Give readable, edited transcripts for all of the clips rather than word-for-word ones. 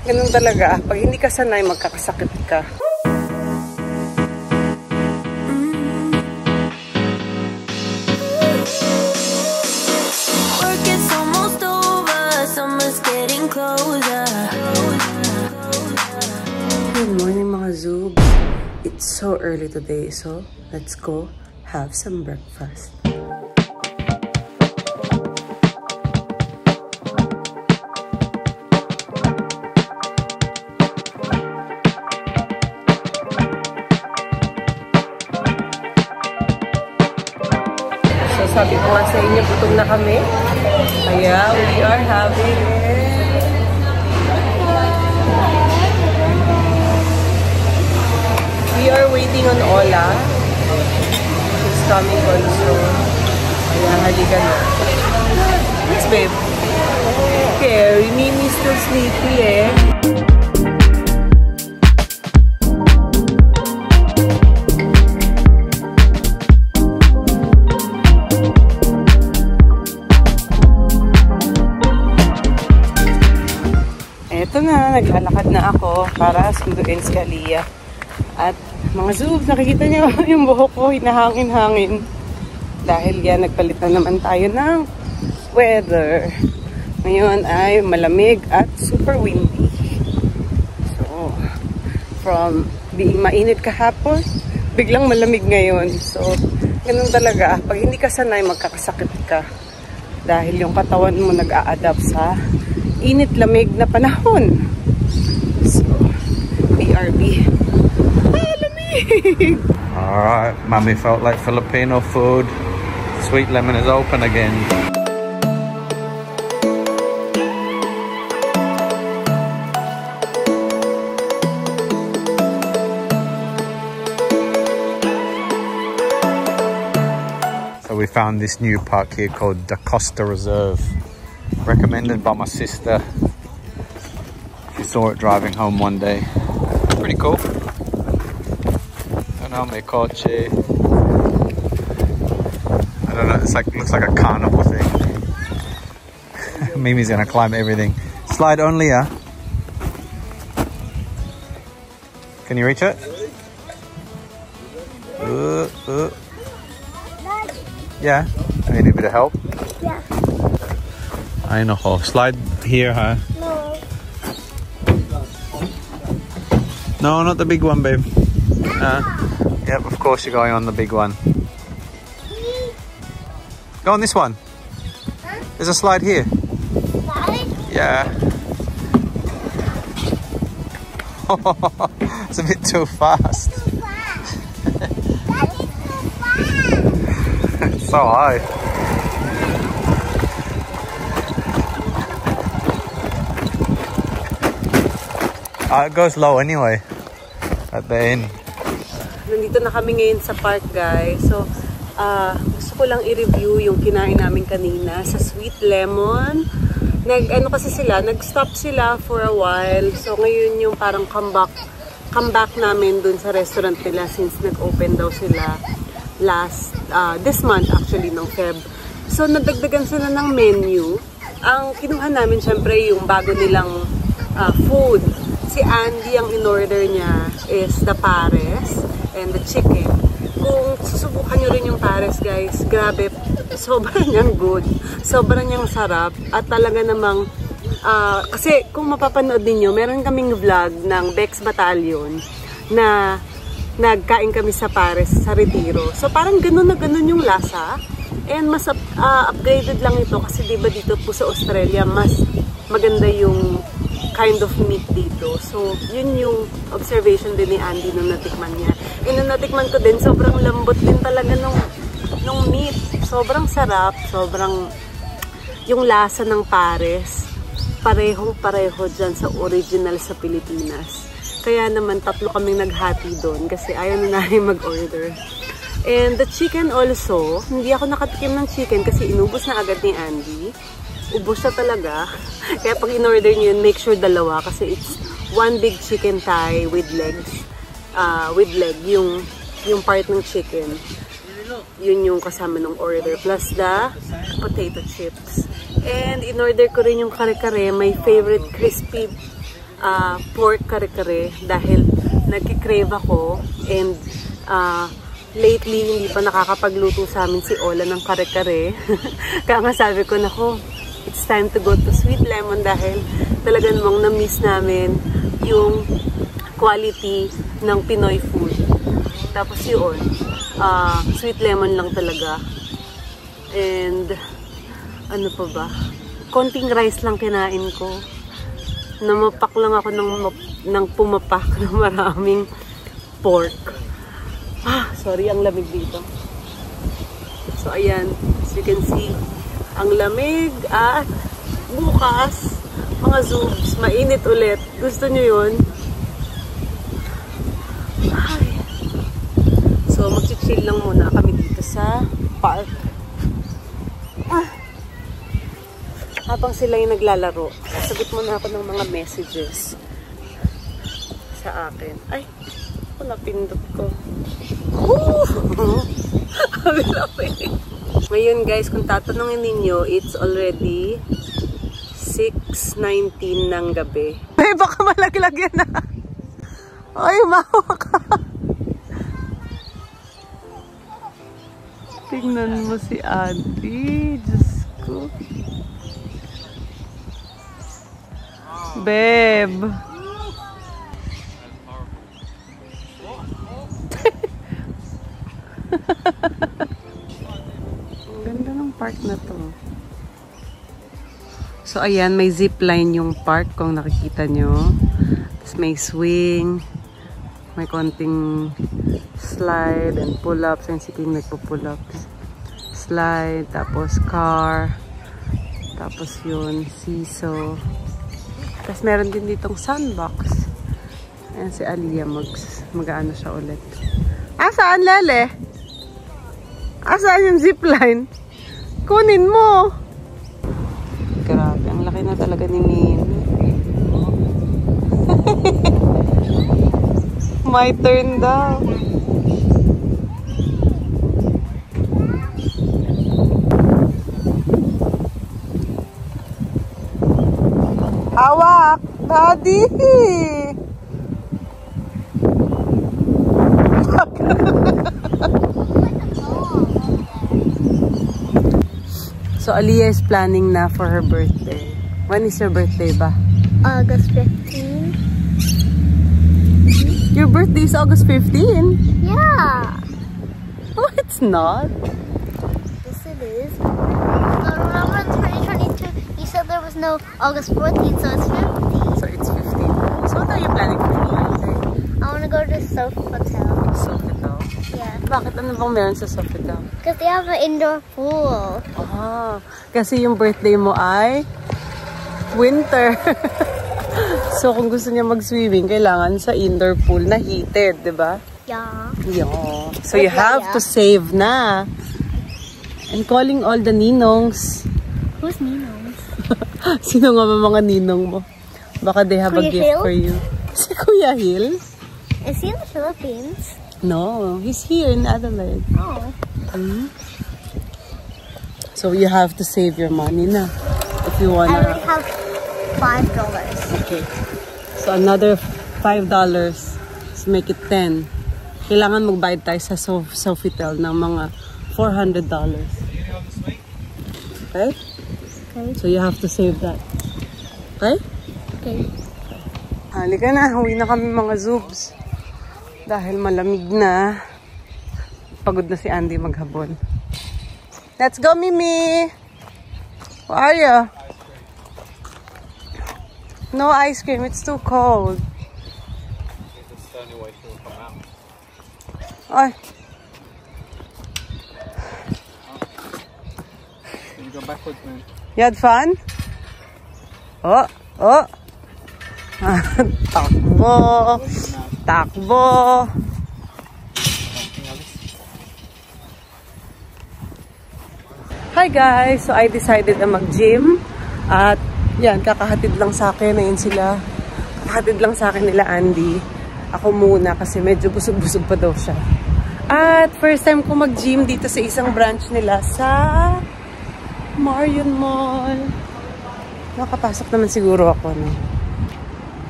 Ganun talaga. Pag hindi ka sanay, magkakasakit ka. Good morning mga Zoobs. It's so early today, so let's go have some breakfast. So sabi ko nga sa inyo, gutom na kami. Kaya we are having it. We are waiting on Ola. She's coming also. Kaya halika na. Yes, babe. Okay, Mimi's still sleepy eh. Eto na, naglalakad na ako para sunduin si Aliyah. At mga Zoobs, nakikita niyo yung buhok ko, hinahangin-hangin. Dahil yan, nagpalit na naman tayo ng weather. Ngayon ay malamig at super windy. So, from being mainit kahapon, biglang malamig ngayon. So, ganun talaga. Pag hindi ka sanay, magkakasakit ka. Dahil yung katawan mo nag-a-adapt sa init-lamig na panahon. So, BRB. Alright, Mummy felt like Filipino food. Sweet Lemon is open again. So we found this new park here called Da Costa Reserve. Recommended by my sister. She saw it driving home one day. Pretty cool. My coche. I don't know, it's like, looks like a carnival thing. Mimi's gonna climb everything. Slide only, yeah? Can you reach it? Yeah? I need a bit of help? Yeah. I know. Slide here, huh? No, not the big one, babe. Yep, of course you're going on the big one. Go on this one. Huh? There's a slide here. Slide? Yeah. It's a bit too fast. Too fast. That is too fast. It's so high. It goes low anyway at the end. Nandito na kami ngayon sa park, guys. So, gusto ko lang i-review yung kinain namin kanina sa Sweet Lemon. Nag-stop sila for a while. So, ngayon yung parang comeback namin dun sa restaurant nila since nag-open daw sila this month actually, ng Feb. So, nadagdagan sila ng menu. Ang kinuha namin, syempre, yung bago nilang food. Si Andy, ang in-order niya is the pares and the chicken. Kung susubukan nyo rin yung pares, guys, grabe, sobrang niyang good, sobrang niyang sarap, at talaga namang, kasi kung mapapanood ninyo, meron kaming vlog ng Bex Battalion na nagkain kami sa pares sa Retiro. So parang ganun na ganun yung lasa, and mas upgraded lang ito kasi diba dito po sa Australia, mas maganda yung kind of meat dito. So, yun yung observation din ni Andy nung natikman niya. And nung natikman ko din, sobrang lambot din talaga nung meat. Sobrang sarap, sobrang yung lasa ng pares, parehong-pareho dyan sa original sa Pilipinas. Kaya naman, 3 kaming naghati doon kasi ayaw na namin mag-order. And the chicken also, hindi ako nakatikim ng chicken kasi inubos na agad ni Andy. Ubos siya talaga. Kaya pag in-order nyo yun, make sure 2 kasi it's 1 big chicken thigh with legs. With leg, yung part ng chicken. Yun yung kasama ng order. Plus the potato chips. And in-order ko rin yung kare-kare, my favorite crispy pork kare-kare dahil nagki-crave ako and lately hindi pa nakakapagluto sa amin si Ola ng kare-kare. Kaya nga sabi ko, nako, it's time to go to Sweet Lemon dahil talagang namang na-miss namin yung quality ng Pinoy food. Tapos yun, Sweet Lemon lang talaga. And ano pa ba? Konting rice lang kinain ko. Namapak lang ako ng pumapak ng maraming pork. Sorry, ang lamig dito. So, ayan. As you can see, ang lamig at bukas, mga zoobs, mainit ulit. Gusto nyo yun? Ay. So, mag-chill lang muna kami dito sa park. Habang sila yung naglalaro, sasagot muna ako ng mga messages sa akin. Ay, ako napindot ko. Ngayon guys, kung tatanungin ninyo, it's already 6:19 ng gabi. Ay, baka malaglag yan na. Ay, umawa ka. Tingnan mo si Auntie. Diyos ko. Babe. Ang ganda ng park na to. So ayan, may zipline yung park kung nakikita nyo. Tapos may swing. May konting slide and pull-ups. Ayun si King nagpo-pull-ups. Slide, tapos car. Tapos yun, seesaw. Tapos meron din ditong sandbox. Ayan si Aliyah, mag-ano siya ulit. Saan, Lele? Saan yung zipline? Kunin mo! Grabe, ang laki na talaga ni Min. My turn daw. Hawak! Daddy! So, Aliyah is planning na for her birthday. When is your birthday ba? August 15. Your birthday is August 15? Yeah. No, it's not. Yes, it is. Remember in 2022, you said there was no August 14th, so it's 15. So, it's 15. So, what are you planning for your birthday? I want to go to Sofitel. Sofitel? Yeah. Bakit? Ano bang meron sa Sofitel? Because they have an indoor pool. Kasi yung birthday mo ay winter. So, kung gusto niya mag-swimming, kailangan sa indoor pool na heated, di ba? Yeah. Yeah. So, you have to save na. And calling all the ninongs. Who's ninongs? Sino nga ba mga ninong mo? Baka they have Kuya a gift Hill? for you. Si Kuya Hill? Is he in the Philippines? No, he's here in Adelaide. Oh. So, you have to save your money na. If you I wanna... already have $5. Okay. So, another $5. So, make it 10. Kailangan magbayad tayo sa Sofitel ng mga $400. Okay? Okay. So, you have to save that. Okay? Okay. Halika na. Huwi na kami mga zoobs. Dahil malamig na. Pagod na si Andy maghabon. Let's go, Mimi! Where are you? No ice cream. It's too cold. It's the only way she'll come out. Ay. You go backwards, man. You had fun? Oh! Takbo! Takbo! Hi guys! So I decided na mag-gym. At yan, kakahatid lang sa akin. Ayun sila. Kakahatid lang sa akin nila Andy. Ako muna kasi medyo busog-busog pa daw siya. At first time ko mag-gym dito sa isang branch nila sa Marion Mall. Nakapasok naman siguro ako, no?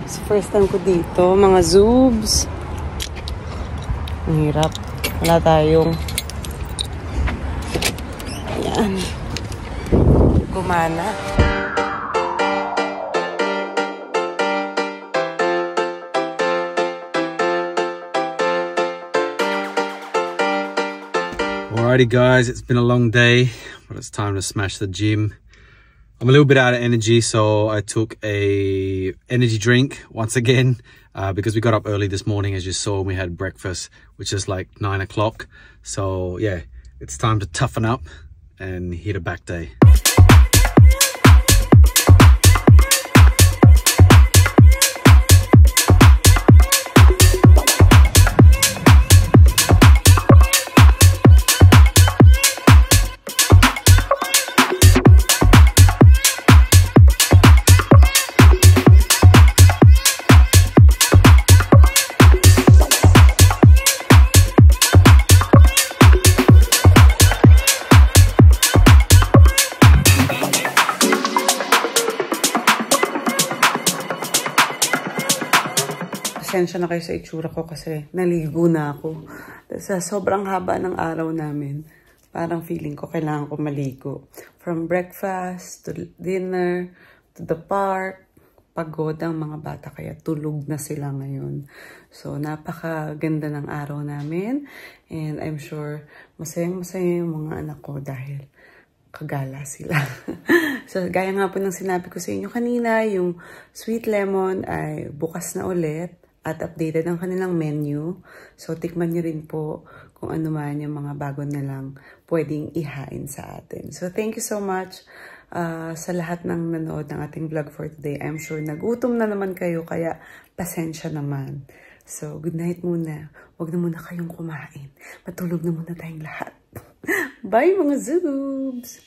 So, first time ko dito, mga zoobs. Ang hirap. Wala tayong ayan. Gumana. Alrighty guys, it's been a long day, but it's time to smash the gym. I'm a little bit out of energy, so I took a energy drink once again because we got up early this morning, as you saw. We had breakfast, which is like 9 o'clock. So yeah, it's time to toughen up and hit a back day. Pasensya na kayo sa itsura ko kasi naligo na ako. Sa sobrang haba ng araw namin, parang feeling ko kailangan ko maligo. From breakfast to dinner to the park, pagod ang mga bata kaya tulog na sila ngayon. So napakaganda ng araw namin and I'm sure masayang-masaya yung mga anak ko dahil kagala sila. So gaya nga po ng sinabi ko sa inyo kanina, yung Sweet Lemon ay bukas na ulit. At updated ang kanilang menu. So, tikman nyo rin po kung ano man yung mga bago nilang pwedeng ihain sa atin. So, thank you so much sa lahat ng nanood ng ating vlog for today. I'm sure nagutom na naman kayo, kaya pasensya naman. So, good night muna. Huwag na muna kayong kumain. Matulog na muna tayong lahat. Bye mga zoobs!